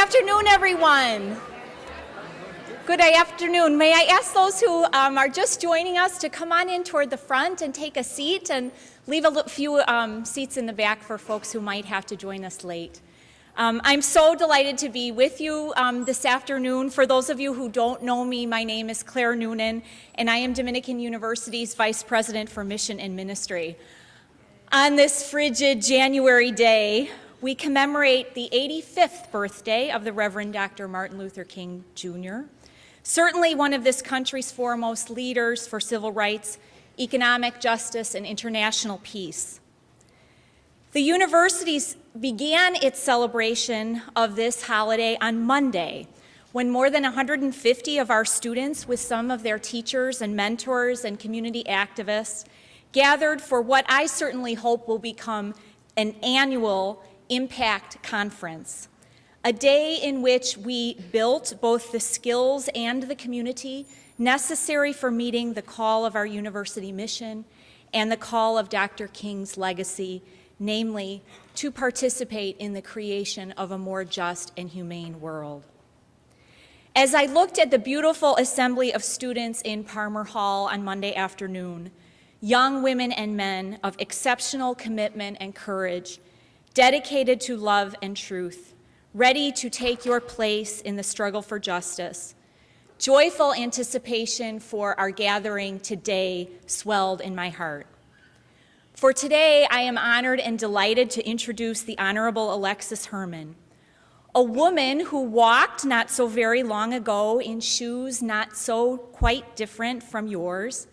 afternoon, everyone. Good afternoon. May I ask those who are just joining us to come on in toward the front and take a seat, and leave a few seats in the back for folks who might have to join us late. I'm so delighted to be with you this afternoon. For those of you who don't know me, my name is Claire Noonan, and I am Dominican University's Vice President for Mission and Ministry. On this frigid January day, we commemorate the 85th birthday of the Reverend Dr. Martin Luther King, Jr., certainly one of this country's foremost leaders for civil rights, economic justice, and international peace. The universities began its celebration of this holiday on Monday, when more than 150 of our students, with some of their teachers and mentors and community activists, gathered for what I certainly hope will become an annual Impact Conference, a day in which we built both the skills and the community necessary for meeting the call of our university mission and the call of Dr. King's legacy, namely to participate in the creation of a more just and humane world. As I looked at the beautiful assembly of students in Palmer Hall on Monday afternoon, young women and men of exceptional commitment and courage, dedicated to love and truth, ready to take your place in the struggle for justice, joyful anticipation for our gathering today swelled in my heart. For today, I am honored and delighted to introduce the Honorable Alexis Herman, a woman who walked not so very long ago in shoes not so quite different from yours,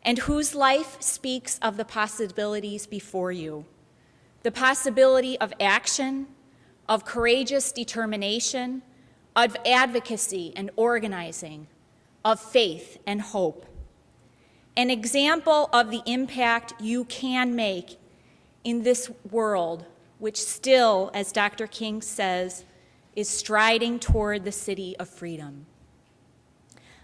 and whose life speaks of the possibilities before you, the possibility of action, of courageous determination, of advocacy and organizing, of faith and hope. An example of the impact you can make in this world, which still, as Dr. King says, is striding toward the city of freedom.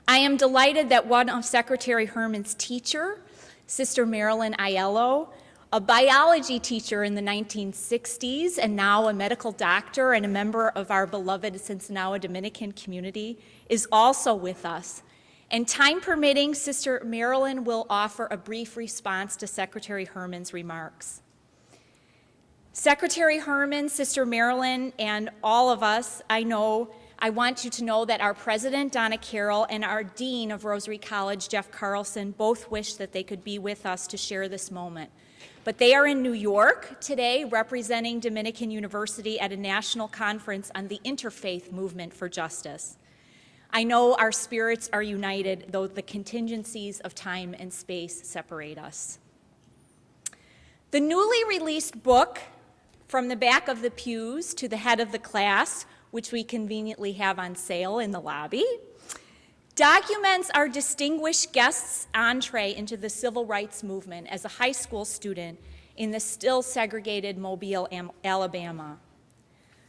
I am delighted that one of Secretary Herman's teacher, Sister Marilyn Aiello, a biology teacher in the 1960s and now a medical doctor and a member of our beloved Ensenada Dominican community, is also with us. And time permitting, Sister Marilyn will offer a brief response to Secretary Herman's remarks. Secretary Herman, Sister Marilyn, and all of us, I want you to know that our President, Donna Carroll, and our Dean of Rosary College, Jeff Carlson, both wish that they could be with us to share this moment. But they are in New York today representing Dominican University at a national conference on the interfaith movement for justice. I know our spirits are united, though the contingencies of time and space separate us. The newly released book, From the Back of the Pews to the Head of the Class, which we conveniently have on sale in the lobby, documents our distinguished guest's entree into the civil rights movement as a high school student in the still segregated Mobile, Alabama.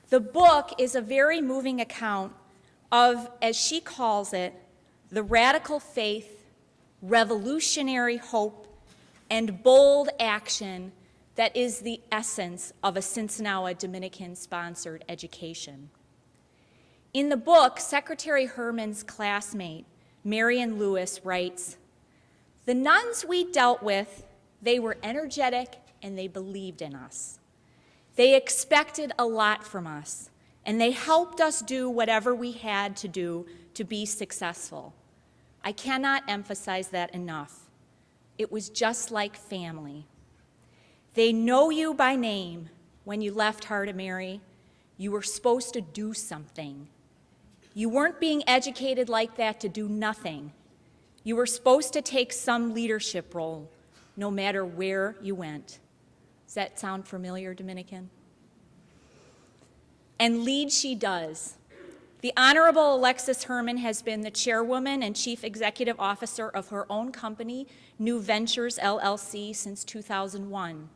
The book is a very moving account of, as she calls it, the radical faith, revolutionary hope, and bold action that is the essence of a Ensenada Dominican-sponsored education. In the book, Secretary Herman's classmate, Marion Lewis, writes, "The nuns we dealt with, they were energetic and they believed in us. They expected a lot from us, and they helped us do whatever we had to do to be successful. I cannot emphasize that enough. It was just like family. They know you by name. When you left Heart of Mary, you were supposed to do something. You weren't being educated like that to do nothing. You were supposed to take some leadership role, no matter where you went." Does that sound familiar, Dominican? And lead she does. The Honorable Alexis Herman has been the chairwoman and chief executive officer of her own company, New Ventures LLC, since 2001.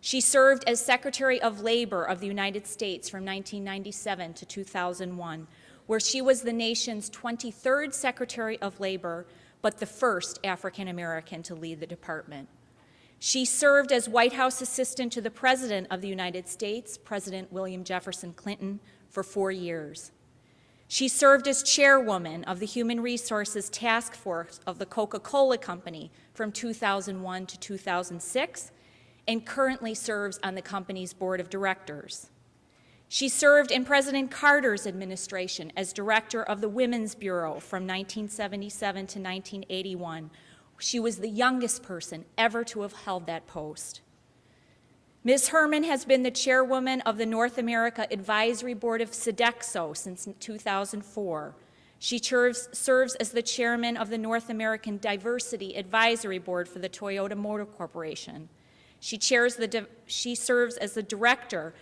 She served as Secretary of Labor of the United States from 1997 to 2001, where she was the nation's 23rd Secretary of Labor, but the first African American to lead the department. She served as White House assistant to the President of the United States, President William Jefferson Clinton, for 4 years. She served as chairwoman of the Human Resources Task Force of the Coca-Cola Company from 2001 to 2006, and currently serves on the company's board of directors. She served in President Carter's administration as director of the Women's Bureau from 1977 to 1981. She was the youngest person ever to have held that post. Ms. Herman has been the chairwoman of the North America Advisory Board of Sodexo since 2004. She serves as the chairman of the North American Diversity Advisory Board for the Toyota Motor Corporation. She serves as the director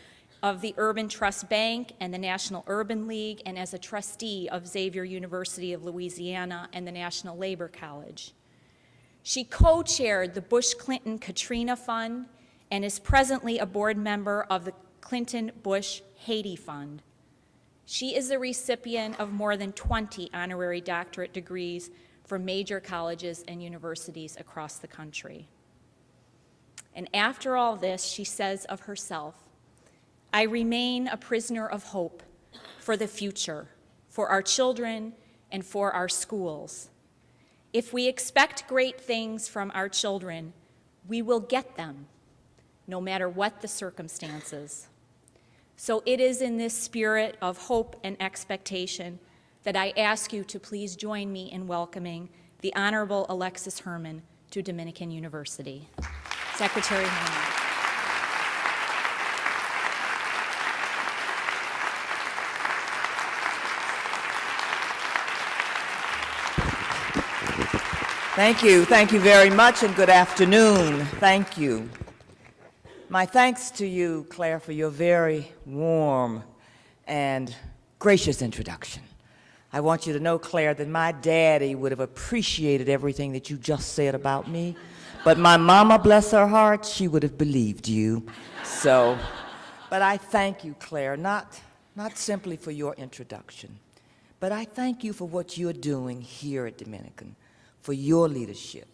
of the Urban Trust Bank and the National Urban League, and as a trustee of Xavier University of Louisiana and the National Labor College. She co-chaired the Bush-Clinton-Katrina Fund and is presently a board member of the Clinton-Bush Haiti Fund. She is the recipient of more than 20 honorary doctorate degrees from major colleges and universities across the country. And after all this, she says of herself, "I remain a prisoner of hope for the future, for our children, and for our schools. If we expect great things from our children, we will get them, no matter what the circumstances." So it is in this spirit of hope and expectation that I ask you to please join me in welcoming the Honorable Alexis Herman to Dominican University. Secretary Herman. Thank you very much, and good afternoon. Thank you. My thanks to you, Claire, for your very warm and gracious introduction. I want you to know, Claire, that my daddy would have appreciated everything that you just said about me, but my mama, bless her heart, she would have believed you. But I thank you, Claire, not simply for your introduction, but I thank you for what you're doing here at Dominican, for your leadership,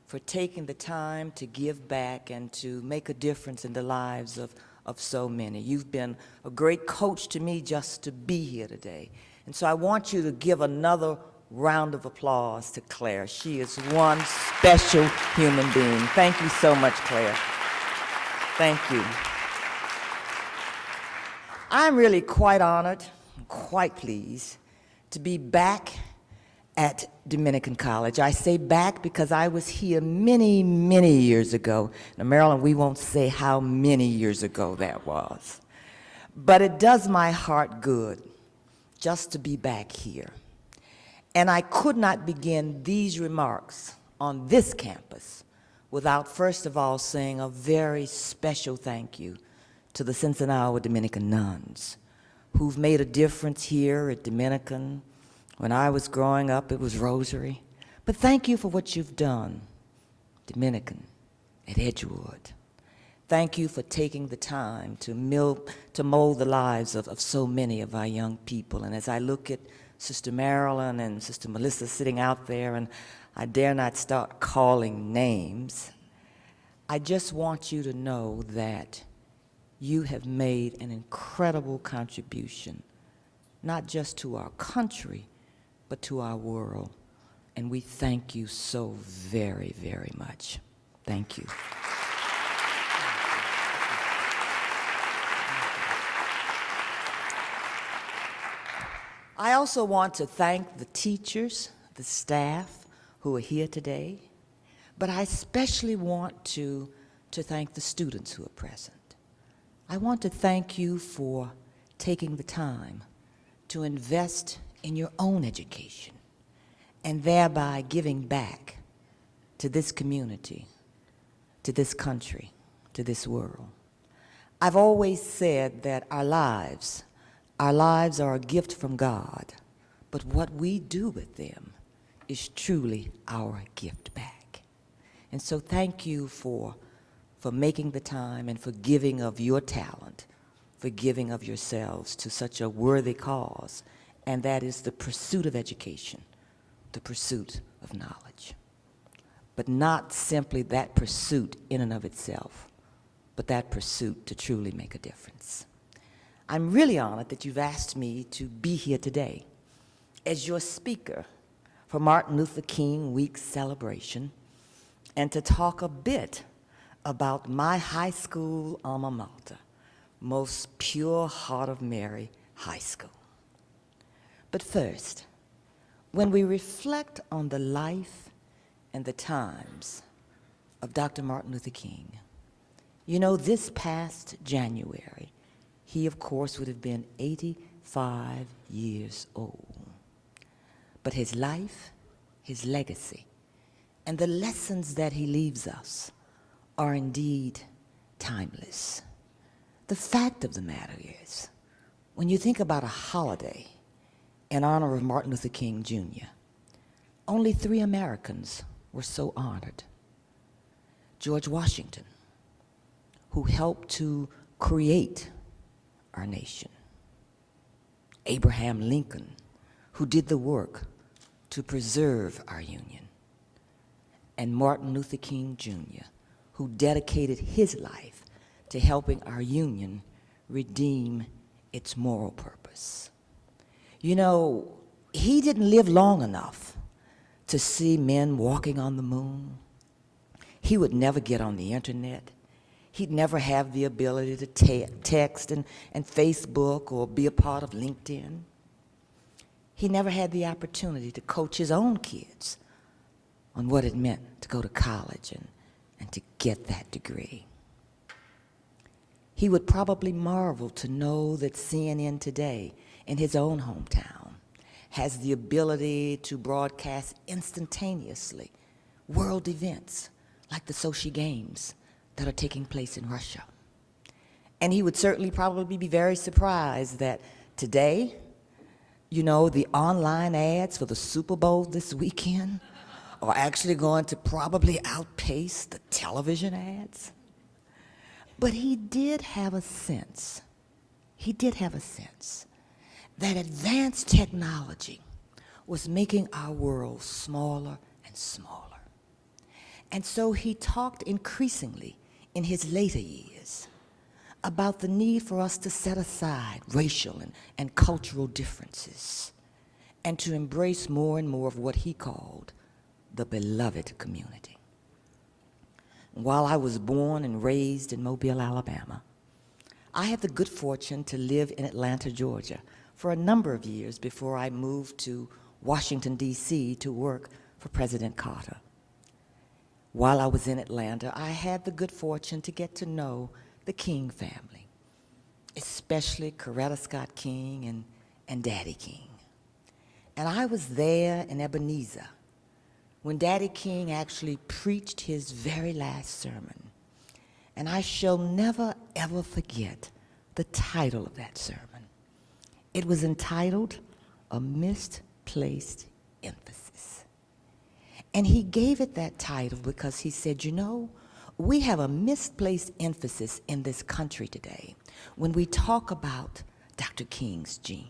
for taking the time to give back and to make a difference in the lives of so many. You've been a great coach to me just to be here today. And so I want you to give another round of applause to Claire. She is one special human being. Thank you so much, Claire. Thank you. I'm really quite honored, quite pleased to be back at Dominican College. I say back because I was here many, many years ago. Now, Maryland, we won't say how many years ago that was. But it does my heart good just to be back here. And I could not begin these remarks on this campus without first of all saying a very special thank you to the Cincinnati Dominican nuns who've made a difference here at Dominican. When I was growing up, it was Rosary. But thank you for what you've done, Dominican, at Edgewood. Thank you for taking the time to mold the lives of so many of our young people. And as I look at Sister Marilyn and Sister Melissa sitting out there, and I dare not start calling names, I just want you to know that you have made an incredible contribution, not just to our country, but to our world. And we thank you so very, very much. Thank you. I also want to thank the teachers, the staff who are here today, but I especially want to thank the students who are present. I want to thank you for taking the time to invest in your own education and thereby giving back to this community, to this country, to this world. I've always said that our lives are a gift from God, but what we do with them is truly our gift back. And so thank you for making the time and for giving of your talent, for giving of yourselves to such a worthy cause, and that is the pursuit of education, the pursuit of knowledge. But not simply that pursuit in and of itself, but that pursuit to truly make a difference. I'm really honored that you've asked me to be here today as your speaker for Martin Luther King Week celebration and to talk a bit about my high school alma mater, Most Pure Heart of Mary High School. But first, when we reflect on the life and the times of Dr. Martin Luther King, you know, this past January, he, of course, would have been 85 years old. But his life, his legacy, and the lessons that he leaves us are indeed timeless. The fact of the matter is, when you think about a holiday in honor of Martin Luther King Jr., only 3 Americans were so honored. George Washington, who helped to create our nation. Abraham Lincoln, who did the work to preserve our union. And Martin Luther King Jr., who dedicated his life to helping our union redeem its moral purpose. You know, he didn't live long enough to see men walking on the moon. He would never get on the internet. He'd never have the ability to text and Facebook or be a part of LinkedIn. He never had the opportunity to coach his own kids on what it meant to go to college and to get that degree. He would probably marvel to know that CNN Today in his own hometown has the ability to broadcast instantaneously world events like the Sochi Games that are taking place in Russia. And he would certainly probably be very surprised that today, you know, the online ads for the Super Bowl this weekend are actually going to probably outpace the television ads. But he did have a sense that advanced technology was making our world smaller and smaller. And so he talked increasingly in his later years about the need for us to set aside racial and cultural differences and to embrace more and more of what he called the beloved community. While I was born and raised in Mobile, Alabama, I had the good fortune to live in Atlanta, Georgia for a number of years before I moved to Washington, D.C. to work for President Carter. While I was in Atlanta, I had the good fortune to get to know the King family, especially Coretta Scott King and Daddy King. And I was there in Ebenezer when Daddy King actually preached his very last sermon. And I shall never, ever forget the title of that sermon. It was entitled, A Misplaced Emphasis. And he gave it that title because he said, you know, we have a misplaced emphasis in this country today when we talk about Dr. King's gene.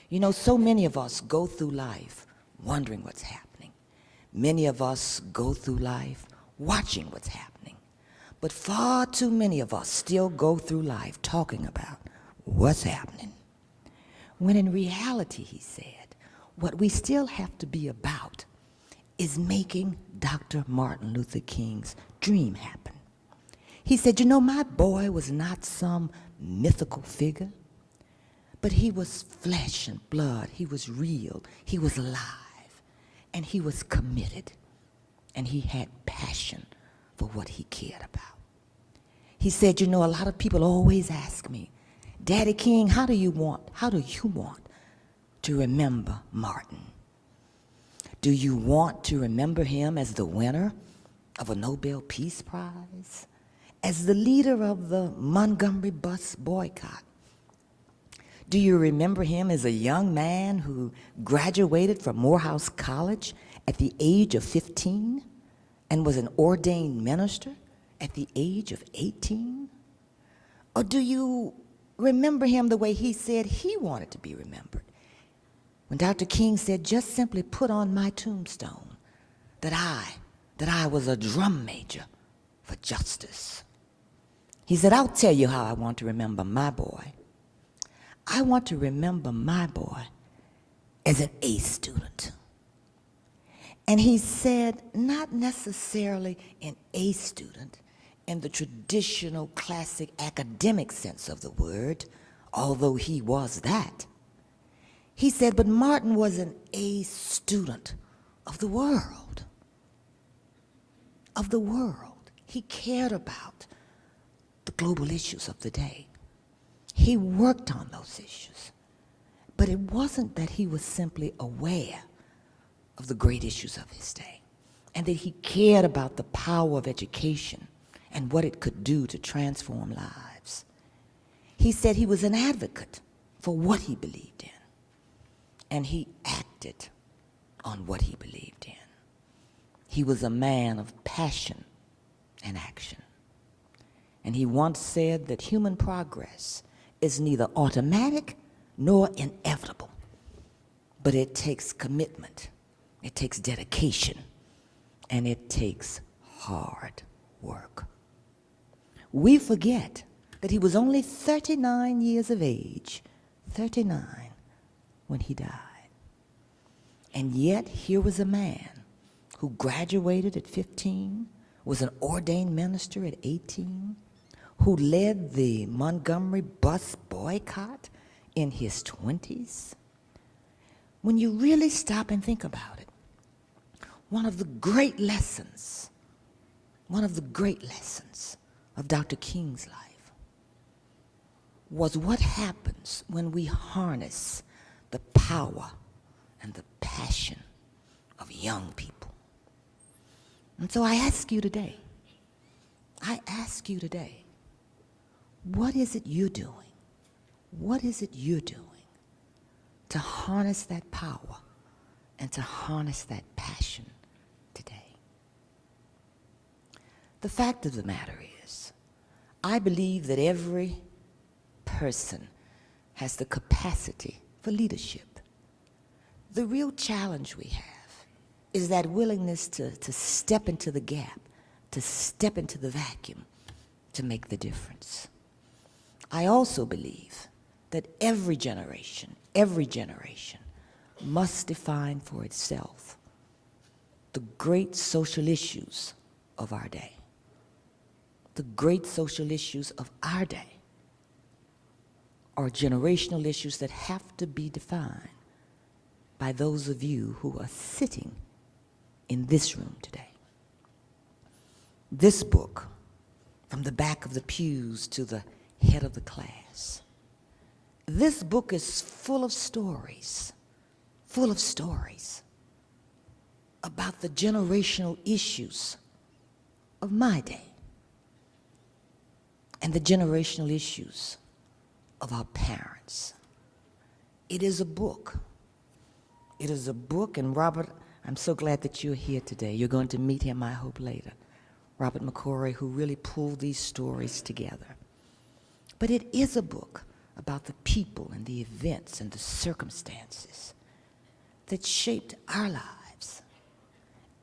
You know, so many of us go through life wondering what's happening. Many of us go through life watching what's happening. But far too many of us still go through life talking about what's happening. When in reality, he said, what we still have to be about is making Dr. Martin Luther King's dream happen. He said, you know, my boy was not some mythical figure, but he was flesh and blood. He was real. He was alive. And he was committed. And he had passion for what he cared about. He said, you know, a lot of people always ask me, Daddy King, how do you want to remember Martin? Do you want to remember him as the winner of a Nobel Peace Prize? As the leader of the Montgomery bus boycott? Do you remember him as a young man who graduated from Morehouse College at the age of 15 and was an ordained minister at the age of 18? Or do you remember him the way he said he wanted to be remembered? When Dr. King said, just simply put on my tombstone that I was a drum major for justice. He said, I'll tell you how I want to remember my boy. I want to remember my boy as an A student. And he said, not necessarily an A student in the traditional classic academic sense of the word, although he was that. He said, but Martin was an A student of the world. Of the world. He cared about the global issues of the day. He worked on those issues. But it wasn't that he was simply aware of the great issues of his day, and that he cared about the power of education and what it could do to transform lives. He said he was an advocate for what he believed in, and he acted on what he believed in. He was a man of passion and action. And he once said that human progress is neither automatic nor inevitable, but it takes commitment, it takes dedication, and it takes hard work. We forget that he was only 39 years of age, 39, when he died. And yet here was a man who graduated at 15, was an ordained minister at 18, who led the Montgomery bus boycott in his 20s. When you really stop and think about it, one of the great lessons of Dr. King's life was what happens when we harness the power and the passion of young people. And so I ask you today, what is it you're doing? What is it you're doing to harness that power and to harness that passion today? The fact of the matter is, I believe that every person has the capacity for leadership. The real challenge we have is that willingness to step into the gap, to step into the vacuum, to make the difference. I also believe that every generation must define for itself the great social issues of our day. The great social issues of our day are generational issues that have to be defined by those of you who are sitting in this room today. This book, from the back of the pews to the head of the class, this book is full of stories about the generational issues of my day and the generational issues of our parents. It is a book. It is a book, and Robert, I'm so glad that you're here today. You're going to meet him, I hope, later. Robert McCory, who really pulled these stories together. But it is a book about the people and the events and the circumstances that shaped our lives.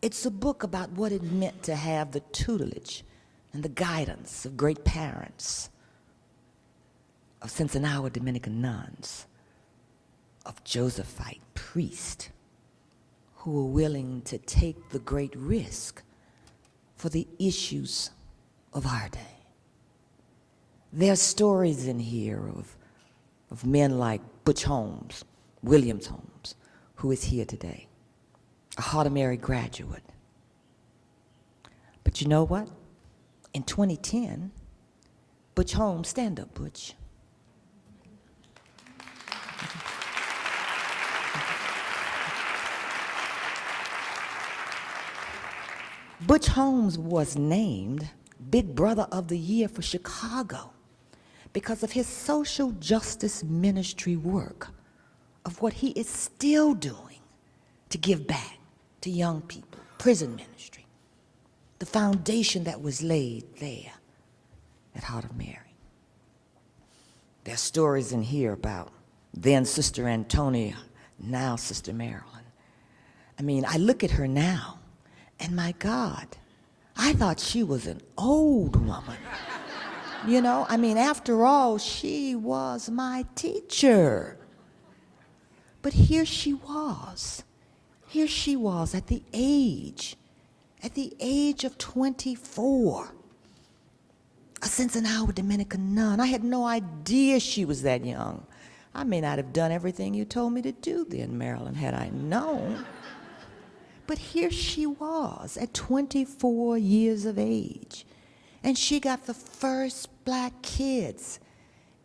It's a book about what it meant to have the tutelage and the guidance of great parents, of Cincinnati Dominican nuns, of Josephite priests who were willing to take the great risk for the issues of our day. There are stories in here of men like Butch Holmes, Williams Holmes, who is here today, a Heart of Mary graduate. But you know what? In 2010, Butch Holmes, stand up, Butch. Butch Holmes was named Big Brother of the Year for Chicago because of his social justice ministry work, of what he is still doing to give back to young people, prison ministry, the foundation that was laid there at Heart of Mary. There are stories in here about then Sister Antonia, now Sister Marilyn. I mean, I look at her now, and my God, I thought she was an old woman. You know, I mean, after all, she was my teacher. But here she was. Here she was at the age of 24. A Cincinnati Dominican nun. I had no idea she was that young. I may not have done everything you told me to do then, Marilyn, had I known. But here she was at 24 years of age. And she got the first black kids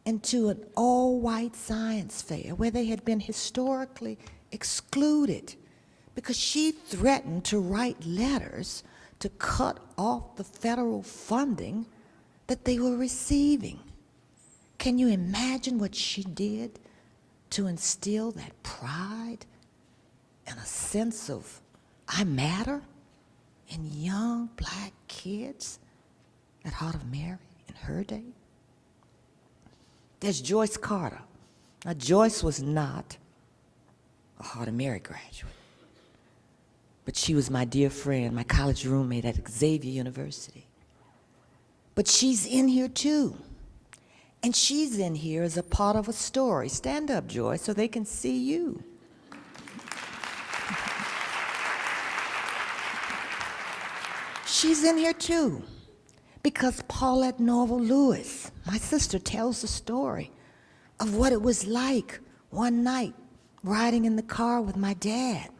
into an all-white science fair where they had been historically excluded because she threatened to write letters to cut off the federal funding that they were receiving. Can you imagine what she did to instill that pride and a sense of I matter in young black kids at Heart of Mary in her day? There's Joyce Carter. Now, Joyce was not a Heart of Mary graduate, but she was my dear friend, my college roommate at Xavier University. But she's in here too. And she's in here as a part of a story. Stand up, Joyce, so they can see you. She's in here too, because Paulette Norval Lewis, my sister, tells the story of what it was like one night riding in the car with my dad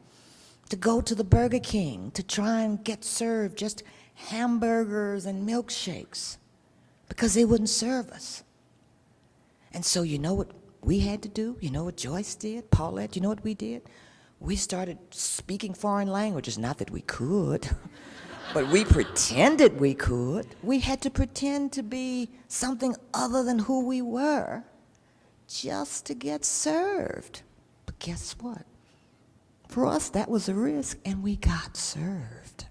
to go to the Burger King to try and get served just hamburgers and milkshakes because they wouldn't serve us. And so you know what we had to do? You know what Joyce did? Paulette, you know what we did? We started speaking foreign languages. Not that we could, but we pretended we could. We had to pretend to be something other than who we were just to get served. But guess what? For us, that was a risk, and we got served.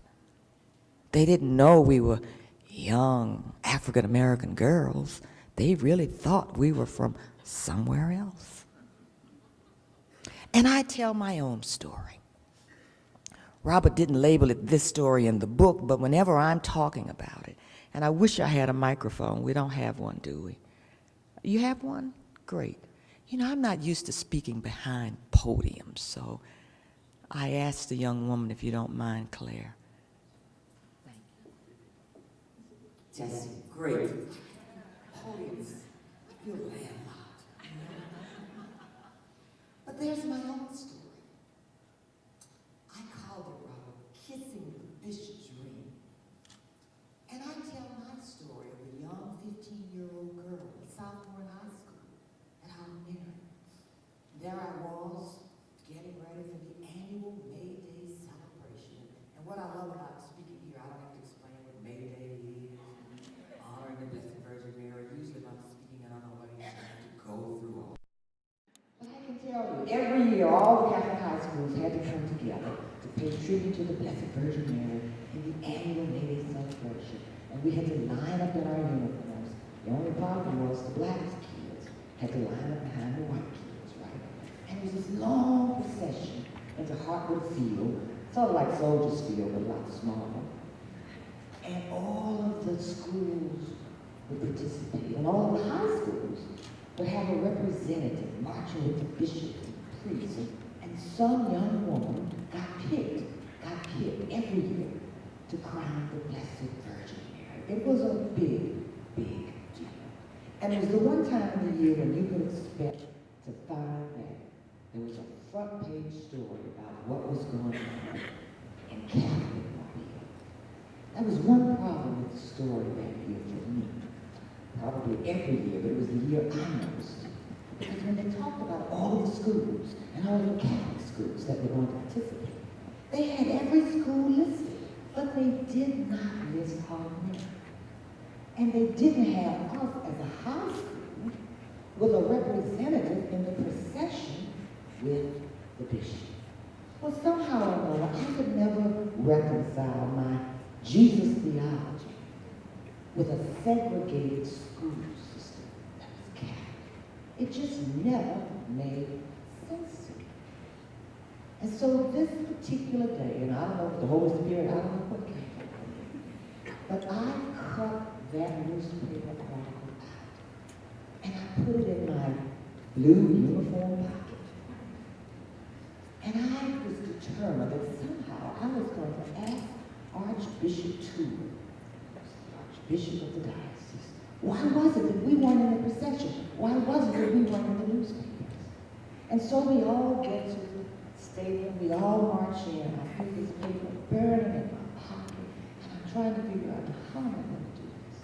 They didn't know we were young African-American girls. They really thought we were from somewhere else. And I tell my own story. Robert didn't label it this story in the book, but whenever I'm talking about it, and I wish I had a microphone. We don't have one, do we? You have one? Great. You know, I'm not used to speaking behind podiums, so I asked the young woman, if you don't mind, Claire. Thank you. Jesse, great. Podiums, you'll laugh a lot. But there's my own story. I called it, Robert, Kissing the Bishop's Ring. And I tell my story of a young 15-year-old girl, a sophomore in high school, at Heart of Mary. There I was, getting ready for the annual May Day celebration. And what I love about speaking here, I don't have to explain what May Day is, honoring the Blessed Virgin Mary. Usually if I'm speaking, I don't know what I have to go through all. But I can tell you, every year, all the Catholic high schools had to come together to pay tribute to the Blessed Virgin Mary in the annual May Day celebration. And we had to line up in our uniforms. The only problem was the black kids had to line up behind the white kids, right? And it was this long procession into Hartwood Field, sort of like Soldiers Field, but a lot smaller. And all of the schools would participate, and all of the high schools would have a representative marching with the bishop and priest, and some young woman got picked every year to crown the Blessed Virgin Mary. It was a big, big deal. And it was the one time of the year when you could expect to find that there was a front page story about what was going on in Catholic Mobile. That was one problem with the story that year for me. Probably every year, but it was the year I noticed. Because when they talked about all of the schools and all of the Catholic schools that were going to participate, they had every school listed, but they did not list Heart of Mary. And they didn't have us as a high school with a representative in the procession with the bishop. Well, somehow or another, I could never reconcile my Jesus theology with a segregated school system that was Catholic. It just never made sense to me. And so this particular day, and I don't know if the Holy Spirit, I don't know what came from it, but I cut that newspaper article out, and I put it in my blue uniform pocket. And I was determined that somehow I was going to ask Archbishop Tudor, Archbishop of the diocese, why was it that we weren't in the procession? Why was it that we weren't in the newspapers? And so we all get to the stadium, we all march in, I feel this paper burning in my pocket, and I'm trying to figure out how am I going to do this?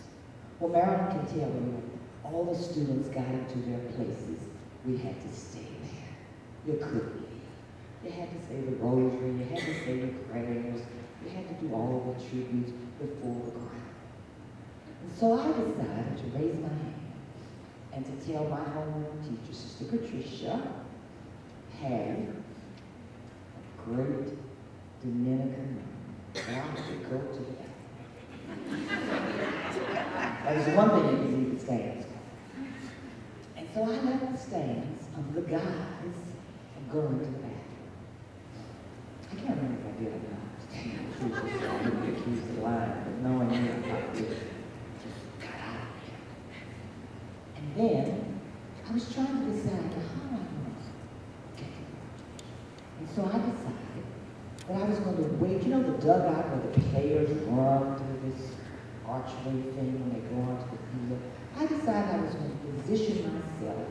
Well, Marilyn can tell you, all the students got into their places. We had to stay there. You couldn't leave. You had to say the rosary, you had to say your prayers, you had to do all the tributes before the crowd. And so I decided to raise my hand and to tell my homeroom teacher, Sister Patricia, had a great Dominican God to go to the bathroom. That was one thing you could leave the stands for. And so I left the stands under the guise of going to the bathroom. I can't remember if I did or not. To tell you the truth, I wouldn't be accused of lying, but knowing me, I thought just got out of there. And then I was trying to decide how am I going to get to the bathroom. And so I decided that I was going to wait. You know the dugout where the players run through this archway thing when they go onto the field? I decided I was going to position myself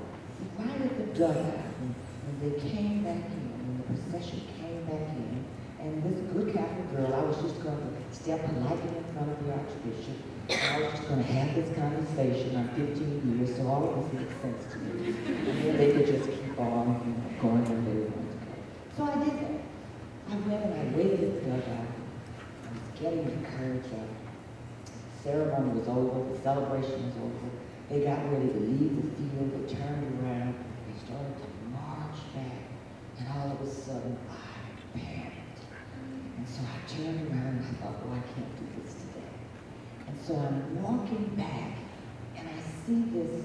right at the dugout when they came back in, when the procession came back in, and this good Catholic girl, I was just going to step politely in front of the Archbishop, and I was just going to have this conversation. I'm 15 years, so all of this makes sense to me. And then they could just keep on going where they wanted to go. So I did that. I went and I waited at the dugout. I was getting the courage up. The ceremony was over, the celebration was over. They got ready to leave the field, they turned around, they started to march back, and all of a sudden, I panicked. And so I turned around and I thought, oh, I can't do this today. And so I'm walking back, and I see this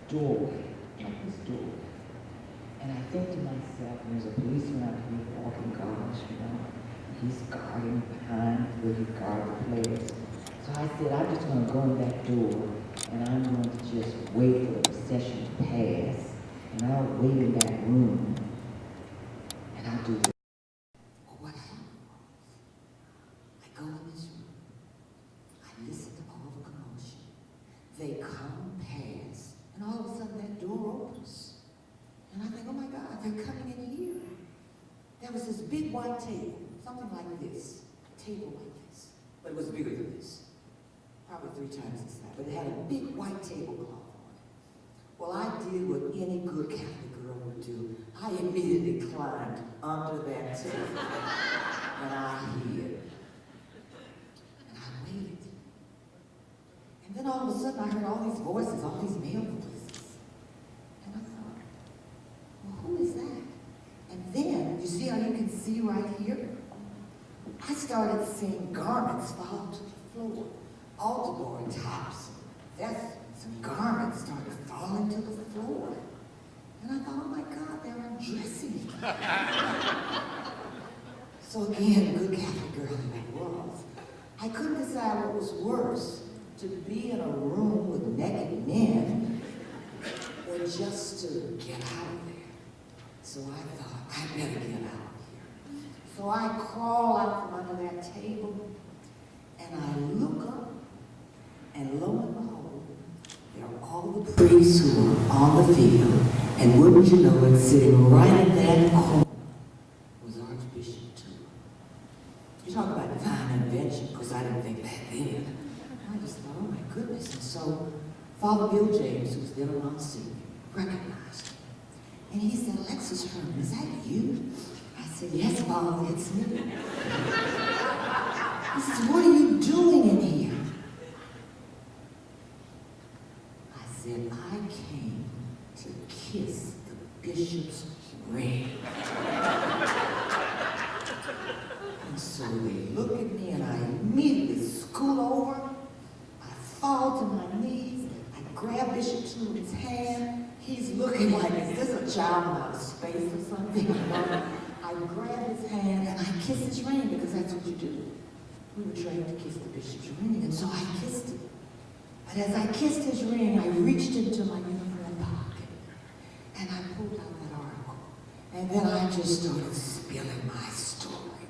doorway, like this doorway. And I think to myself, and there's a policeman out here walking guards, you know, he's guarding behind where he guards the players. So I said, I'm just going to go in that door, and I'm going to just wait for the procession to pass, and I'll wait in that room, and I'll do this. Well, what happened was, I go in this room, I listen to all the commotion. They come, pass, and all of a sudden that door opens. And I think, oh my God, they're coming in here. There was this big white table, something like this, a table like this, but it was bigger than this. Probably 3 times this size, but it had a big white tablecloth on it. Well, I did what any good Catholic girl would do. I immediately climbed under that table, and I hid. And I waited. And then all of a sudden, I heard all these voices, all these male voices. And I thought, well, who is that? And then, you see how you can see right here? I started seeing garments fall to the floor. Altar boy tops, some garments started falling to the floor. And I thought, oh my God, they're undressing. So again, good Catholic girl that I was, I couldn't decide what was worse, to be in a room with naked men, or just to get out of there. So I thought, I better get out of here. So I crawl out from under that table, and I look up, and lo and behold, there are all the priests who were on the field, and wouldn't you know it, sitting right in that corner was Archbishop Tudor. You talk about divine intervention, because I didn't think back then. I just thought, oh my goodness. And so Father Bill James, who was then a Monsignor, recognized me. And he said, Alexis Herman, is that you? I said, yes, Father, it's me. He says, what are you doing in here? I said, I came to kiss the bishop's ring. And so they look at me and I immediately scoot over. I fall to my knees. I grab Bishop Tudor's hand. He's looking like, is this a child from outer space or something? I grab his hand and I kiss his ring, because that's what you do. We were trained to kiss the bishop's ring, and so I kissed it. But as I kissed his ring, I reached into my uniform pocket and I pulled out that article. And then I just started spilling my story.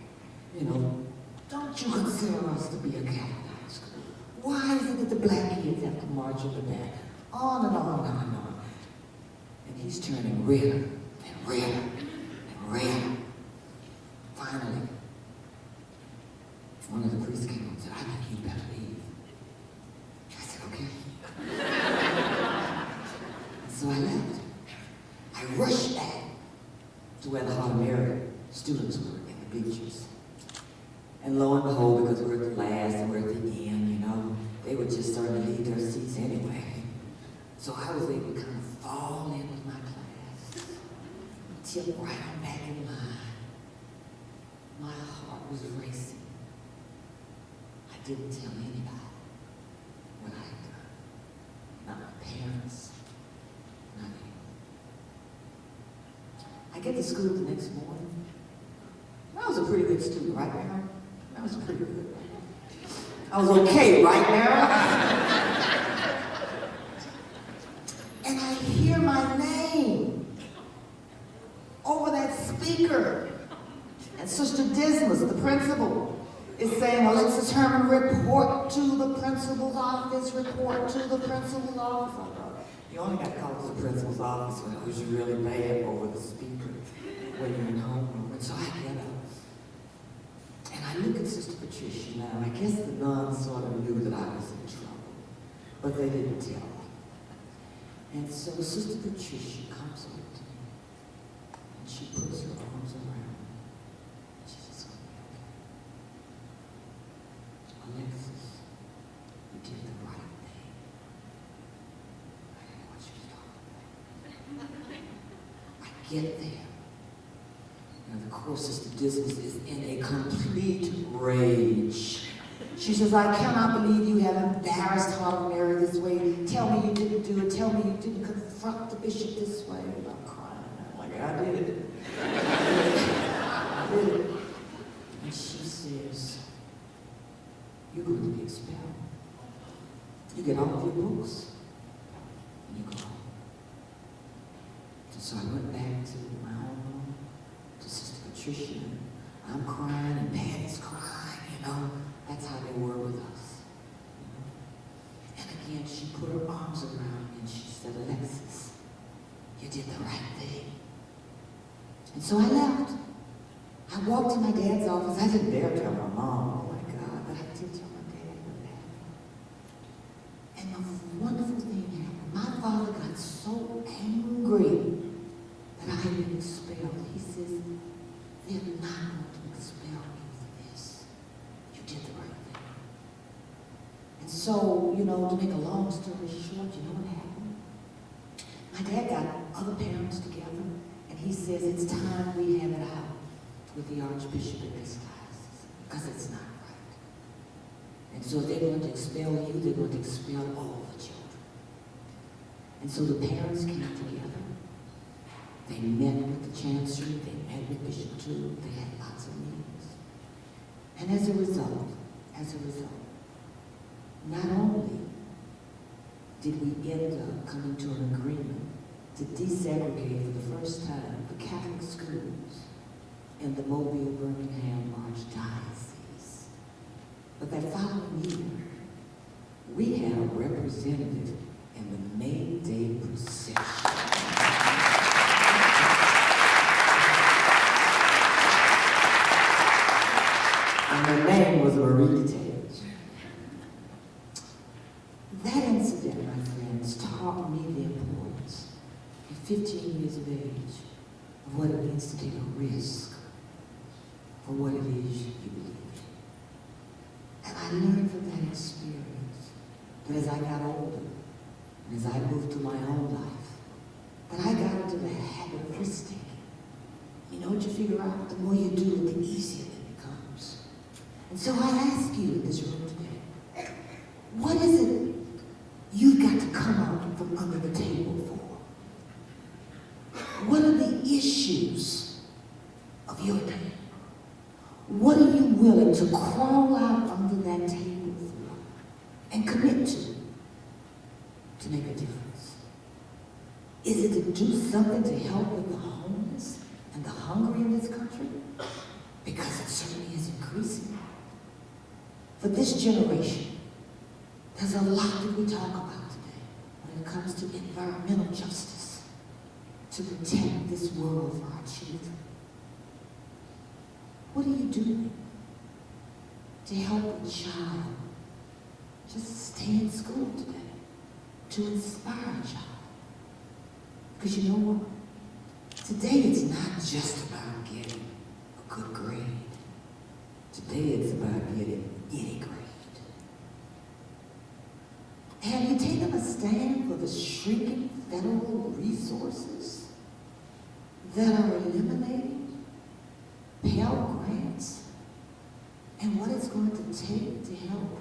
You know, don't you consider us to be a Catholic high school? Why is it that the black kids have to march in the back? On and on and on and on. And he's turning redder and redder and redder. Finally, one of the priests came up and said, I think you better leave. I said, okay. And so I left. I rushed back to where the Heart of Mary students were in the bleachers. And lo and behold, because we're at the last and we're at the end, you know, they were just starting to leave their seats anyway. So I was able to kind of fall in with my class, tip right on back in line. My heart was racing. I didn't tell anybody what I had done. Not my parents, not anyone. I get to school the next morning. I was a pretty good student, right, Mary? I was pretty good. I was okay, right, Mary? And I hear my name over that speaker. And Sister Dismas, the principal, is saying, Alexis Herman, report to the principal's office, report to the principal's office. I thought, you only got called to the principal's office when it was really bad over the speaker when you're in homeroom. And so I get up. And I look at Sister Patricia now, and I guess the nuns sort of knew that I was in trouble, but they didn't tell me. And so Sister Patricia comes over to me, and she puts her arms around me. She says, Alexis, you did the right thing. I didn't know what she was talking about. I get there. And of course, Sister Dismas is in a complete rage. She says, I cannot believe you have embarrassed Heart of Mary this way. Tell me you didn't do it. Tell me you didn't confront the bishop this way. And I'm crying. I'm like, I did it. I did it. And she says, you're going to be expelled. You get all of your books, and you go home. And so I went back to my own room, to Sister Patricia. I'm crying, and Patty's crying, you know. That's how they were with us. And again, she put her arms around me and she said, Alexis, you did the right thing. And so I left. I walked to my dad's office. I didn't dare tell my mom, oh my God, but I did tell my dad what happened. And the wonderful thing happened. My father got so angry that I had been expelled. He says, they're not going to expel me for this. You did the right thing. And so, you know, to make a long story short, you know what happened? My dad got other parents together, and he says, it's time we have it out with the Archbishop in this diocese, because it's not right. And so if they're going to expel you, they're going to expel all the children. And so the parents came together. They met with the chancery, they met with Bishop too, they had lots of meetings. And as a result, not only did we end up coming to an agreement to desegregate for the first time the Catholic schools in the Mobile, Birmingham, Archdiocese, but that following year, we had a representative in the May Day procession. And her name was Marie Tage. That incident, my friends, taught me the importance at 15 years of age of what it means to take a risk for what it is you believe in. And I learned from that experience that as I got older, and as I moved through my own life, that I got into the habit of risk-taking. You know what you figure out? The more you do it, the easier it becomes. And so I ask you in this room today, what is it you've got to come out from under the table for? What are the issues of your day? What are you willing to crawl out under that table for and commit to to make a difference? Is it to do something to help with the homeless and the hungry in this country? Because it certainly is increasing. For this generation, there's a lot that we talk about today when it comes to environmental justice, to protect this world for our children. What are you doing to help a child just stay in school today, to inspire a child? Because you know what? Today it's not just about getting a good grade. Today it's about getting any grade. Have you taken a stand for the shrinking federal resources that are eliminating Pell Grants and what it's going to take to help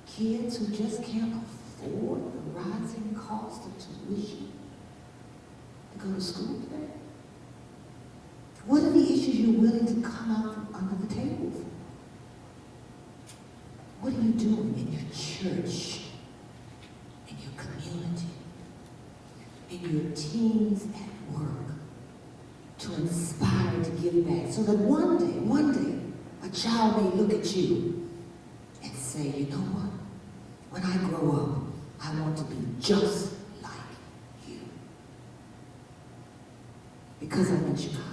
kids who just can't afford the rising cost of tuition to go to school today? What are the issues you're willing to come out from under the table for? What are you doing in your church, in your community, in your teams at work to inspire, to give back, so that one day, a child may look at you and say, you know what? When I grow up, I want to be just like you. Because I'm in Chicago.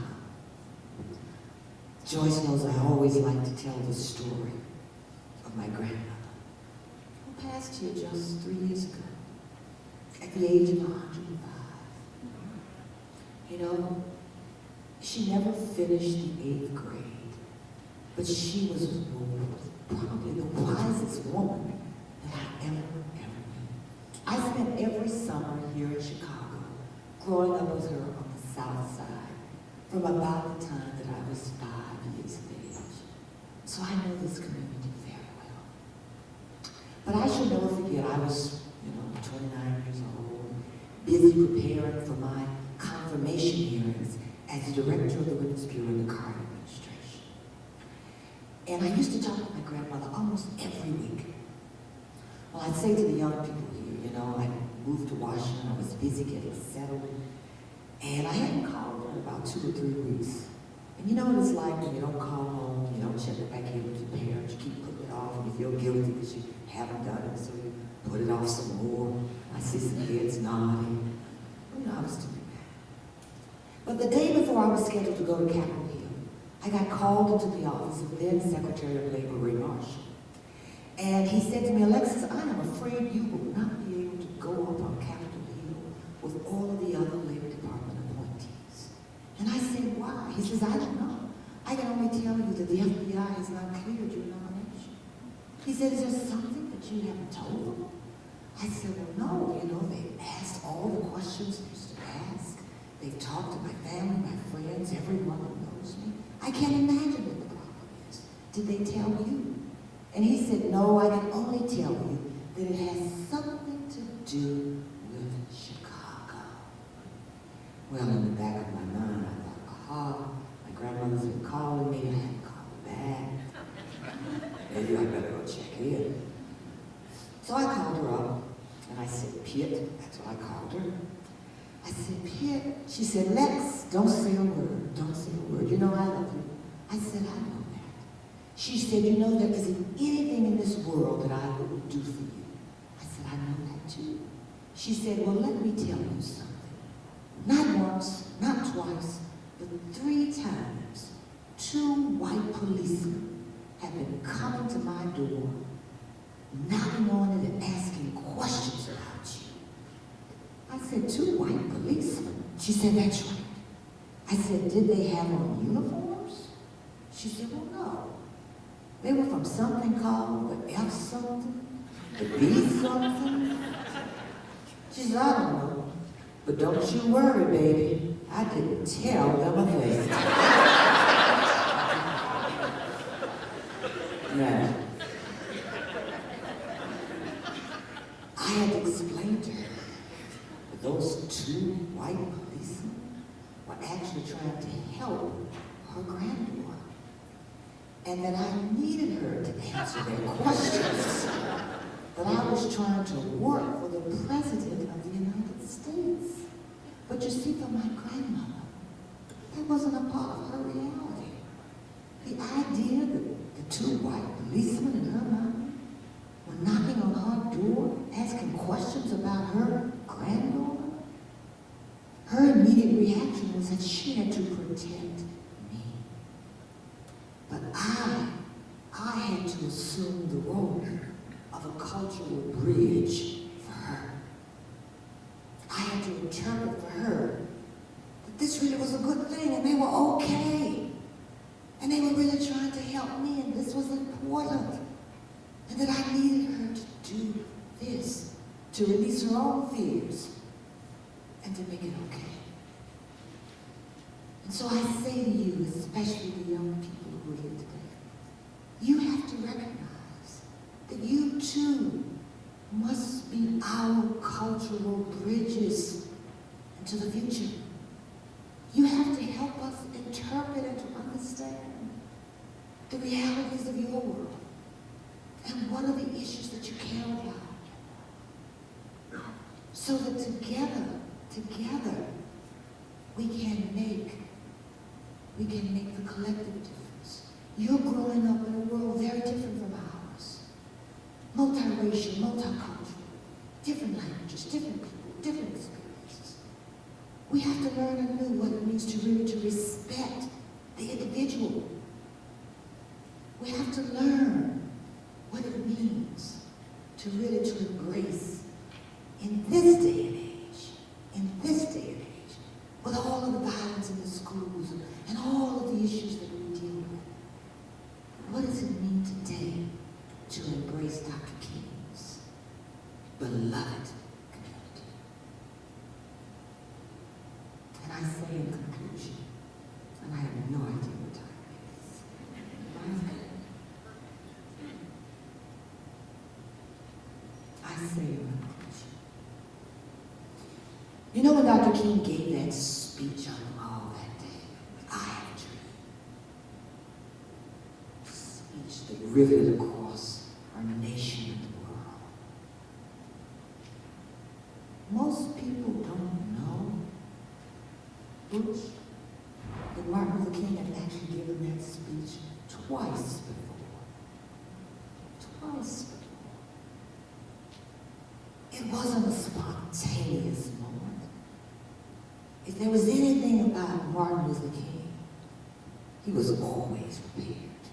Joyce knows I always like to tell the story of my grandmother, who passed here just 3 years ago, at the age of 105. You know, she never finished the 8th grade, but she was probably the wisest woman that I ever knew. I spent every summer here in Chicago, growing up with her on the South Side, from about the time that I was 5 years of age. So I know this community very well. But I shall never forget, I was, 29 years old, busy preparing for my confirmation hearings as the director of the Women's Bureau in the Carter administration. And I used to talk to my grandmother almost every week. Well, I'd say to the young people here, I moved to Washington, I was busy getting settled, and I hadn't called her in about 2 or 3 weeks. And you know what it's like when you don't call home, you don't check back in with your parents, you keep putting it off, and you feel guilty because you haven't done it, so you put it off some more. I see some kids nodding. I was doing that. But the day before I was scheduled to go to Capitol Hill, I got called into the office of then Secretary of Labor Ray Marshall. And he said to me, Alexis, I am afraid you will not be able to go up on Capitol Hill with all of the other Labor Department appointees. And I said, why? He says, I don't know. I can only tell you that the FBI has not cleared your nomination. He said, is there something that you haven't told them? I said, well, no. They've asked all the questions they're supposed to ask. They've talked to my family, my friends, everyone who knows me. I can't imagine what the problem is. Did they tell you? And he said, no, I can only tell you that it has something to do with Chicago. Well, in the back of my mind, I thought, aha, my grandmother's been calling me, I haven't called her back. Maybe I better go check in. So I called her up, and I said, Pitt, that's what I called her. I said, Pitt. She said, Lex, don't say a word, don't say a word. I love you. I said, I know that. She said, there isn't anything in this world that I wouldn't do for you. I said, I know that too. She said, well, let me tell you something. Not once, not twice, but 3 times, 2 white policemen have been coming to my door, knocking on it and asking questions about you. I said, 2 white policemen? She said, that's right. I said, did they have on uniforms? She said, well, no. They were from something called the F something, the B something. She said, I don't know. But don't you worry, baby. I didn't tell them a thing. Now, I had to explain to her that those 2 white policemen were actually trying to help her granddaughter, and that I needed her to answer their questions, that I was trying to work for the President of the United States. But you see, for my grandmother, that wasn't a part of her reality. The idea that the two white policemen in her mind were knocking on her door, asking questions about her granddaughter, her immediate reaction was that she had to protect me. But I had to assume the role of a cultural bridge for her. I had to interpret for her that this really was a good thing and they were okay. And they were really trying to help me and this was important. And that I needed her to do this, to release her own fears and to make it okay. And so I say to you, especially the young people who are here today, you have to recognize that you too must be our cultural bridges into the future. You have to help us interpret and to understand the realities of your world and what are the issues that you care about, so that together, we can make the collective difference. You're growing up in a world very different from ours. Multiracial, multicultural, different languages, different people, different experiences. We have to learn anew what it means to really to respect the individual. We have to learn what it means to really to embrace in this day and age, with all of the violence in the schools and all of the issues that we deal with. What does it mean today to embrace Dr. King's beloved community? And I say in conclusion, and I have no idea what time it is. I say in conclusion, you know when Dr. King gave that speech on the wall that day, I have a dream. A speech that riveted across our nation and the world. Most people don't know, Butch, that Martin Luther King had actually given that speech twice before. Twice before. It wasn't a spontaneous moment. If there was anything about Martin Luther King, he was always prepared.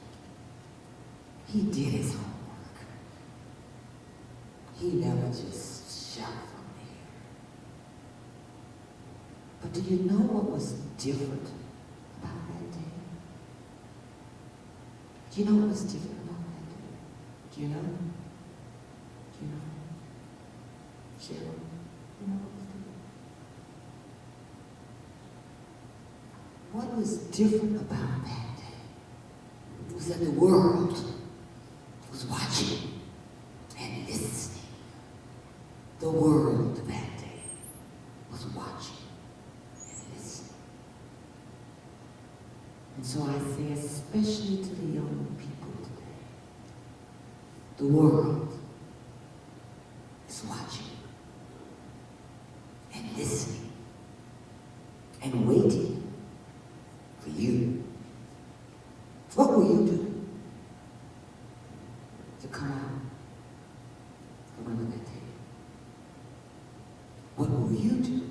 He did his homework. He never just shot from the air. But do you know what was different about that day? Do you know what was different about that day? Do you know? Do you know? Cheryl, you know what was different? What was different about that day was that the world was watching and listening. The world that day was watching and listening. And so I say, especially to the young people today, the world is watching and listening and waiting for you. What will you do to come out from under that table? What will you do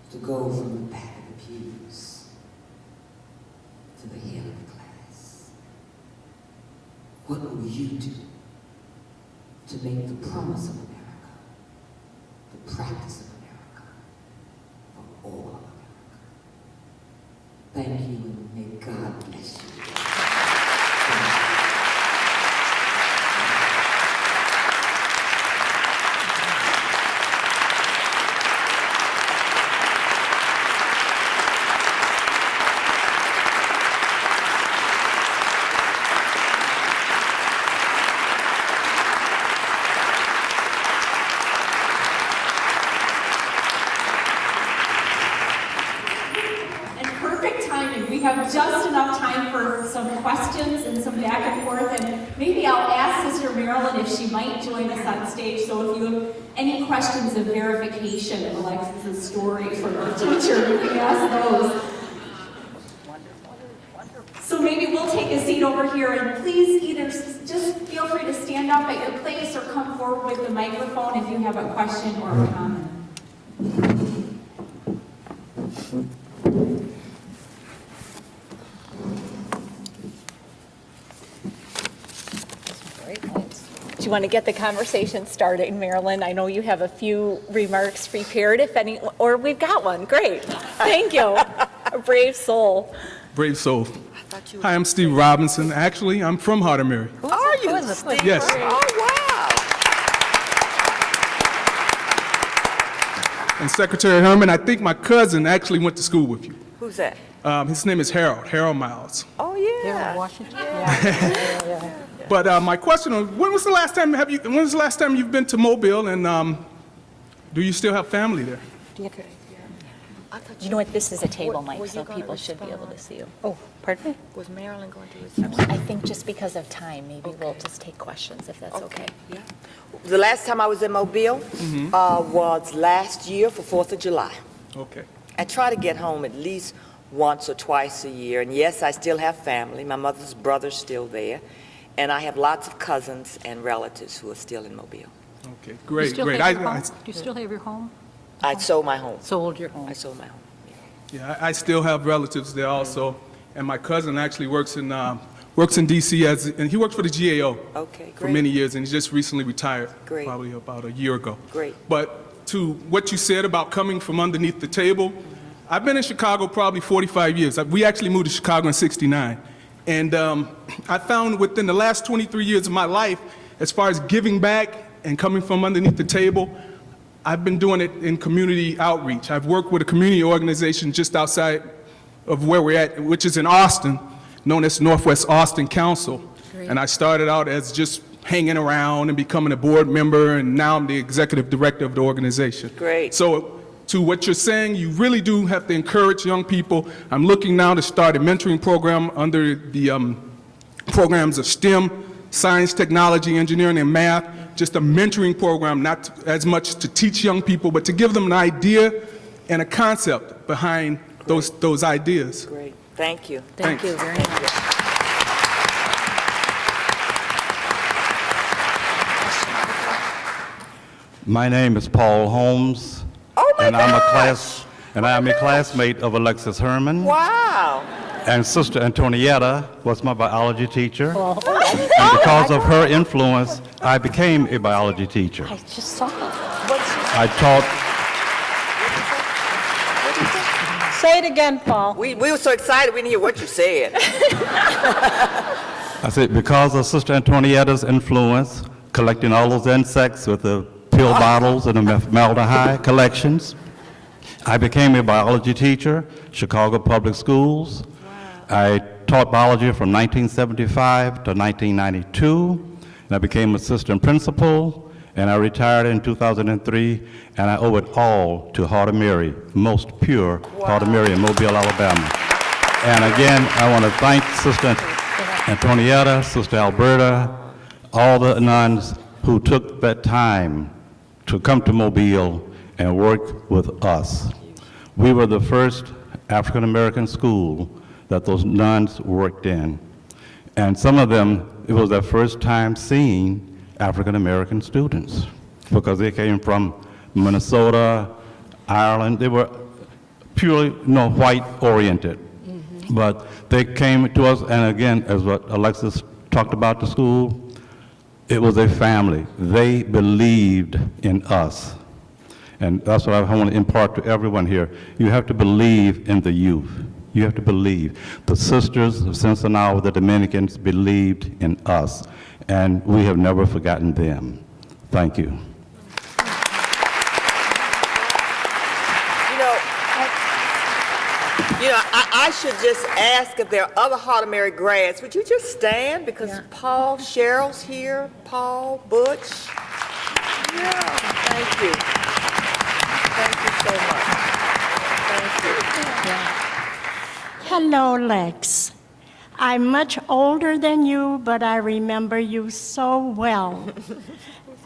to go from the back of the pews to the head of the class? What will you do to make the promise of America, the practice of America, for all of America? Thank you, and may God bless you. We have just enough time for some questions and some back and forth, and maybe I'll ask Sister Marilyn Marilyn if she might join us on stage. So if you have any questions of verification of Alexis's story from the teacher, you can ask those. So maybe we'll take a seat over here, and please either just feel free to stand up at your place or come forward with the microphone if you have a question or a comment. Do you want to get the conversation started, Marilyn? I know you have a few remarks prepared, if any, or we've got one. Great. Thank you. A brave soul. Brave soul. Hi, I'm Steve Robinson. Actually, I'm from Heart of Mary. Are you, Steve? Yes. Oh, wow. And Secretary Herman, I think my cousin actually went to school with you. Who's that? His name is Harold Miles. Oh, yeah. Washington? But my question was, when was the last time you've been to Mobile, and do you still have family there? You know what? This is a table mic, so people should be able to see you. Oh, pardon me? Was Marilyn going to respond? I think just because of time, maybe we'll just take questions, if that's okay. Yeah. The last time I was in Mobile was last year for 4th of July. Okay. I try to get home at least once or twice a year. And yes, I still have family. My mother's brother's still there. And I have lots of cousins and relatives who are still in Mobile. Okay, You great, still great. have your home? Do you still have your home? I sold my home. Sold your home? I sold my home. Yeah, I still have relatives there also, and my cousin actually works in D.C. and he worked for the GAO Okay, for great. many years, and he just recently retired, Great. probably about a year ago. Great. But to what you said about coming from underneath the table, I've been in Chicago probably 45 years. We actually moved to Chicago in '69, and I found within the last 23 years of my life, as far as giving back and coming from underneath the table, I've been doing it in community outreach. I've worked with a community organization just outside of where we're at, which is in Austin, known as Northwest Austin Council. Great. And I started out as just hanging around and becoming a board member, and now I'm the executive director of the organization. Great. So to what you're saying, you really do have to encourage young people. I'm looking now to start a mentoring program under the programs of STEM, science, technology, engineering, and math. Just a mentoring program, not as much to teach young people, but to give them an idea and a concept behind those ideas. Great. Thank you. Thank you very much. My name is Paul Holmes, Oh, my and I'm gosh. a classmate of Alexis Herman. Wow. And Sister Antonietta was my biology teacher. And because of her influence, I became a biology teacher. I just saw it. I taught, Say it again, Paul. We were so excited we didn't hear what you said. I said, because of Sister Antonietta's influence, collecting all those insects with the pill bottles and the formaldehyde collections, I became a biology teacher, Chicago Public Schools. I taught biology from 1975 to 1992, and I became assistant principal, and I retired in 2003, and I owe it all to Heart of Mary, most pure Heart of Mary in Mobile, Alabama. And again, I want to thank Sister Antonietta, Sister Alberta, all the nuns who took that time to come to Mobile and work with us. We were the first African American school that those nuns worked in. And some of them, it was their first time seeing African American students because they came from Minnesota, Ireland. They were purely, white oriented. But they came to us, and again, as what Alexis talked about the school, it was a family. They believed in us. And that's what I want to impart to everyone here. You have to believe in the youth. You have to believe. The sisters of Cincinnati, the Dominicans, believed in us, and we have never forgotten them. Thank you. I should just ask if there are other Heart of Mary grads. Would you just stand? Because Paul, Cheryl's here. Paul, Butch. Yeah, thank you. Thank you so much. Thank you. Hello, Lex. I'm much older than you, but I remember you so well.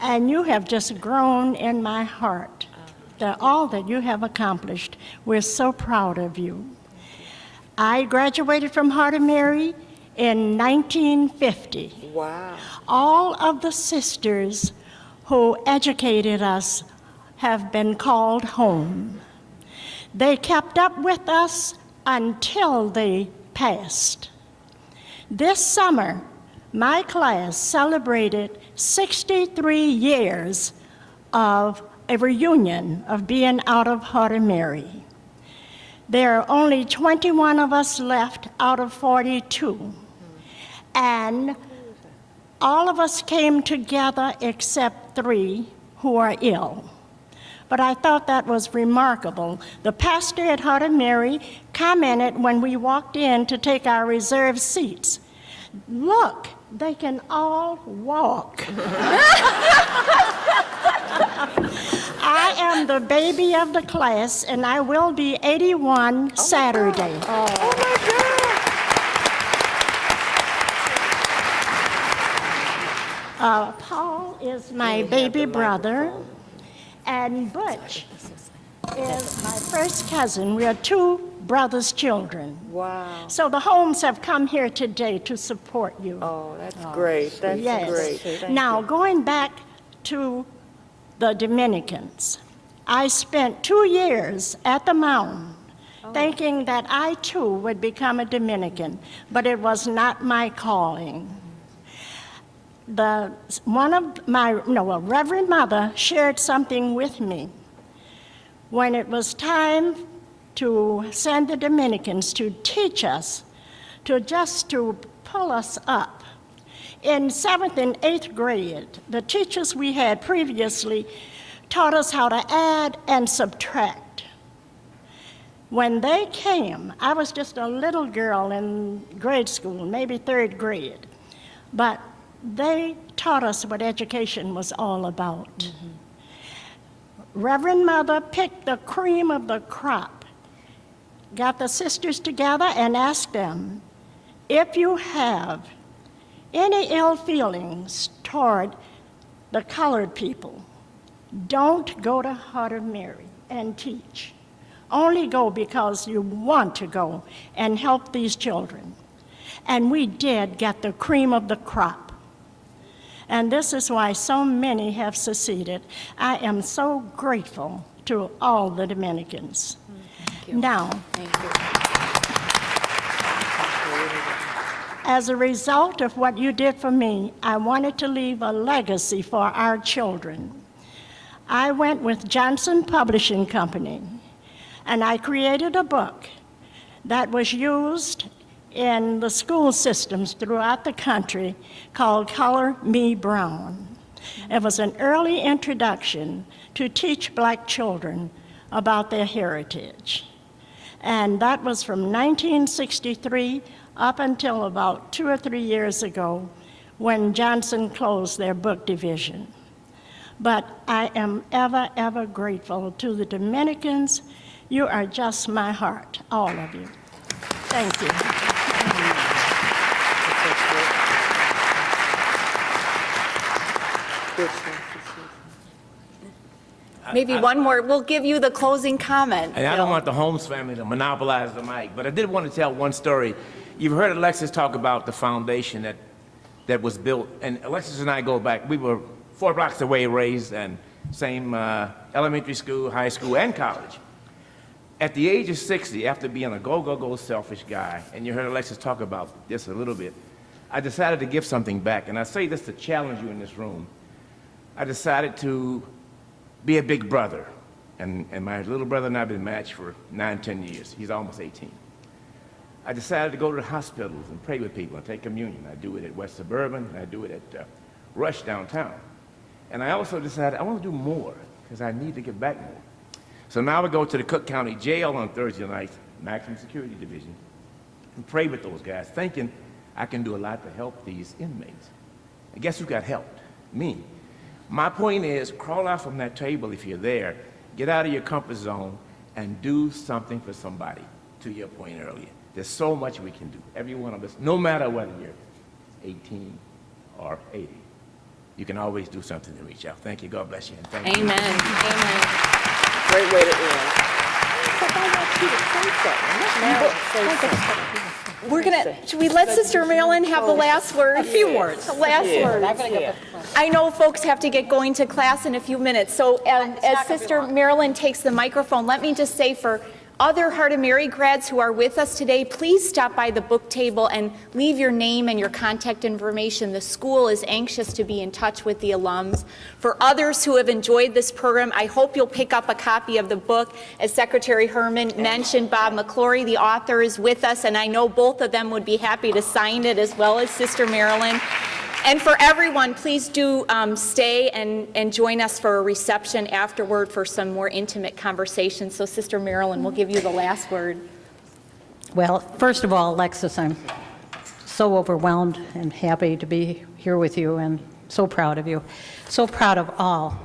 And you have just grown in my heart. All that you have accomplished, we're so proud of you. I graduated from Heart of Mary in 1950. Wow. All of the sisters who educated us have been called home. They kept up with us until they passed. This summer, my class celebrated 63 years of a reunion of being out of Heart of Mary. There are only 21 of us left out of 42. And all of us came together except 3 who are ill. But I thought that was remarkable. The pastor at Heart of Mary commented when we walked in to take our reserved seats, "Look, they can all walk." I am the baby of the class, and I will be 81 Saturday. Paul is my baby brother, and Butch is my first cousin. We are 2 brothers' children. Wow. So the Holmes have come here today to support you. Oh, that's great. That's Yes. great. Thank Now, you. going back to the Dominicans, I spent 2 years at the mountain thinking that I too would become a Dominican, but it was not my calling. Reverend Mother shared something with me. When it was time to send the Dominicans to teach us, to pull us up. In 7th and 8th grade, the teachers we had previously taught us how to add and subtract. When they came, I was just a little girl in grade school, maybe 3rd grade, but they taught us what education was all about. Reverend Mother picked the cream of the crop, got the sisters together and asked them, if you have any ill feelings toward the colored people, don't go to Heart of Mary and teach. Only go because you want to go and help these children. And we did get the cream of the crop. And this is why so many have succeeded. I am so grateful to all the Dominicans. Now, as a result of what you did for me, I wanted to leave a legacy for our children. I went with Johnson Publishing Company, and I created a book that was used in the school systems throughout the country called Color Me Brown. It was an early introduction to teach black children about their heritage. And that was from 1963 up until about 2 or 3 years ago when Johnson closed their book division. But I am ever, ever grateful to the Dominicans. You are just my heart, all of you. Thank you. Maybe one more. We'll give you the closing comment. And I don't want the Holmes family to monopolize the mic, but I did want to tell one story. You've heard Alexis talk about the foundation that was built, and Alexis and I go back. We were 4 blocks away raised, and same elementary school, high school, and college. At the age of 60, after being a go, selfish guy, and you heard Alexis talk about this a little bit, I decided to give something back, and I say this to challenge you in this room. I decided to be a big brother, and my little brother and I have been matched for 9, 10 years. He's almost 18. I decided to go to the hospitals and pray with people and take communion. I do it at West Suburban, and I do it at Rush downtown. And I also decided I want to do more, because I need to give back more. So now I go to the Cook County Jail on Thursday nights, Maximum Security Division, and pray with those guys, thinking I can do a lot to help these inmates. And guess who got helped? Me. My point is, crawl out from that table if you're there, get out of your comfort zone, and do something for somebody, to your point earlier. There's so much we can do, every one of us, no matter whether you're 18 or 80. You can always do something to reach out. Thank you. God bless you. And thank you. Amen. Amen. Great way to end. So I want you to say something. Let Marilyn say something. We're gonna, should we let Sister Marilyn have the last word? A few words. The last word. I'm going to get I know folks have to get going to class in a few minutes, so as Sister Marilyn takes the microphone, let me just say for other Heart of Mary grads who are with us today, please stop by the book table and leave your name and your contact information. The school is anxious to be in touch with the alums. For others who have enjoyed this program, I hope you'll pick up a copy of the book. As Secretary Herman mentioned, Bob McClory, the author, is with us, and I know both of them would be happy to sign it, as well as Sister Marilyn. And for everyone, please do stay and join us for a reception afterward for some more intimate conversation. So Sister Marilyn will give you the last word. Well, first of all, Alexis, I'm so overwhelmed and happy to be here with you and so proud of you. So proud of all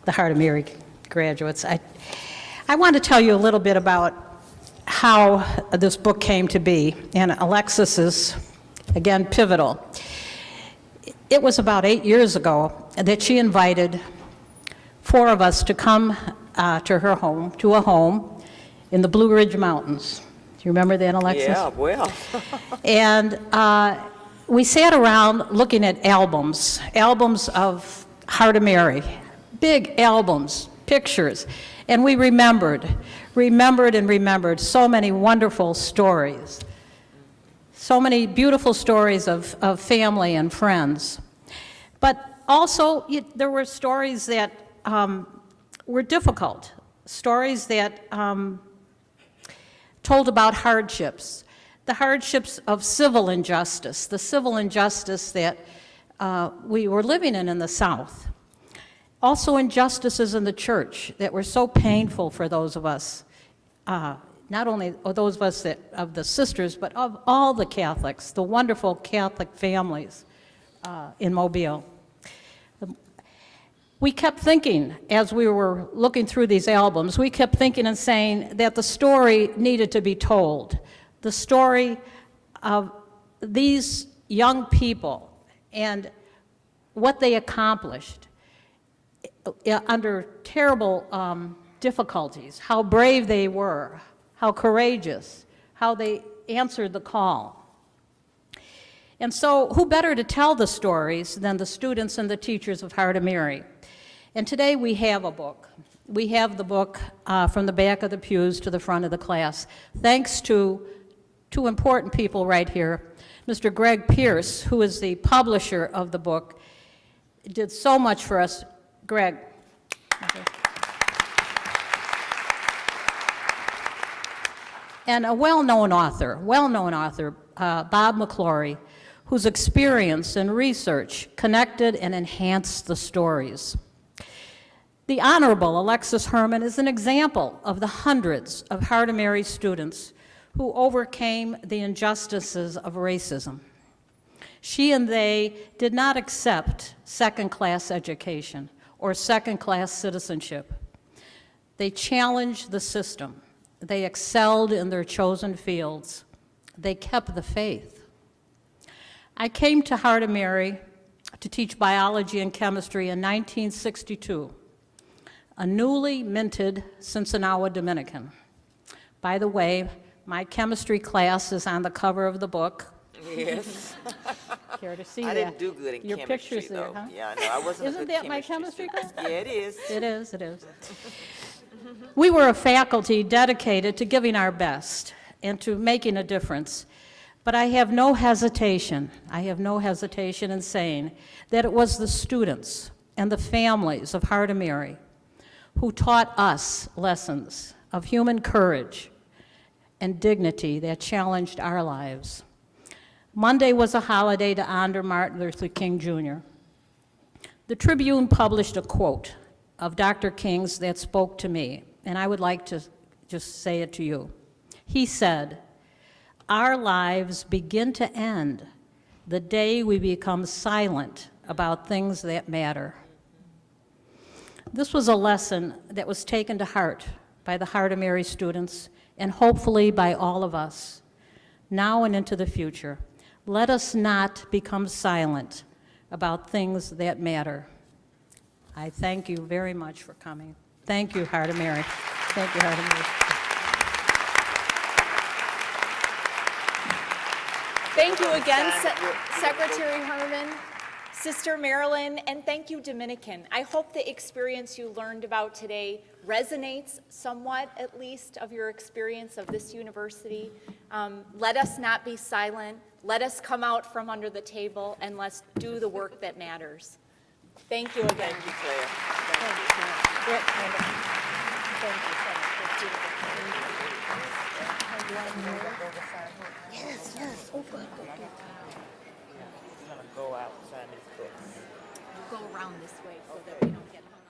the Heart of Mary graduates. I want to tell you a little bit about how this book came to be, and Alexis is, again, pivotal. It was about 8 years ago that she invited 4 of us to come to her home, to a home in the Blue Ridge Mountains. Do you remember that, Alexis? Yeah, well. And we sat around looking at albums of Heart of Mary, big albums, pictures, and we remembered so many wonderful stories. So many beautiful stories of family and friends. But also, there were stories that were difficult, stories that told about hardships, the hardships of civil injustice, the civil injustice that we were living in the South. Also injustices in the church that were so painful for those of us, not only those of us of the sisters, but of all the Catholics, the wonderful Catholic families in Mobile. We kept thinking, as we were looking through these albums, we kept thinking and saying that the story needed to be told. The story of these young people and what they accomplished under terrible difficulties, how brave they were, how courageous, how they answered the call. And so who better to tell the stories than the students and the teachers of Heart of Mary? And today we have a book. We have the book from the back of the pews to the front of the class, thanks to 2 important people right here. Mr. Greg Pierce, who is the publisher of the book, did so much for us. Greg. Okay. And a well-known author, Bob McClory, whose experience and research connected and enhanced the stories. The Honorable Alexis Herman is an example of the hundreds of Heart of Mary students who overcame the injustices of racism. She and they did not accept second-class education or second-class citizenship. They challenged the system. They excelled in their chosen fields. They kept the faith. I came to Heart of Mary to teach biology and chemistry in 1962, a newly minted Cincinnati Dominican. By the way, my chemistry class is on the cover of the book. Yes. Care to see I that? didn't do good in Your chemistry, picture's there, though. huh? Yeah, no, I wasn't Isn't a good that my chemistry student. class? Yeah, it is. It is, it is. We were a faculty dedicated to giving our best and to making a difference. But I have no hesitation in saying that it was the students and the families of Heart of Mary who taught us lessons of human courage and dignity that challenged our lives. Monday was a holiday to honor Martin Luther King Jr. The Tribune published a quote of Dr. King's that spoke to me, and I would like to just say it to you. He said, "Our lives begin to end the day we become silent about things that matter." This was a lesson that was taken to heart by the Heart of Mary students, and hopefully by all of us, now and into the future. Let us not become silent about things that matter. I thank you very much for coming. Thank you, Heart of Mary. Thank you, Heart of Mary. Thank you again, Secretary Herman, Sister Marilyn, and thank you, Dominican. I hope the experience you learned about today resonates somewhat, at least, of your experience of this university. Let us not be silent. Let us come out from under the table, and let's do the work that matters. Thank you again. Thank you, Claire. Thank you. Yes, yes. Oh, good, good, good. I'm gonna go out and sign these books. Go around this way so that we don't get hung.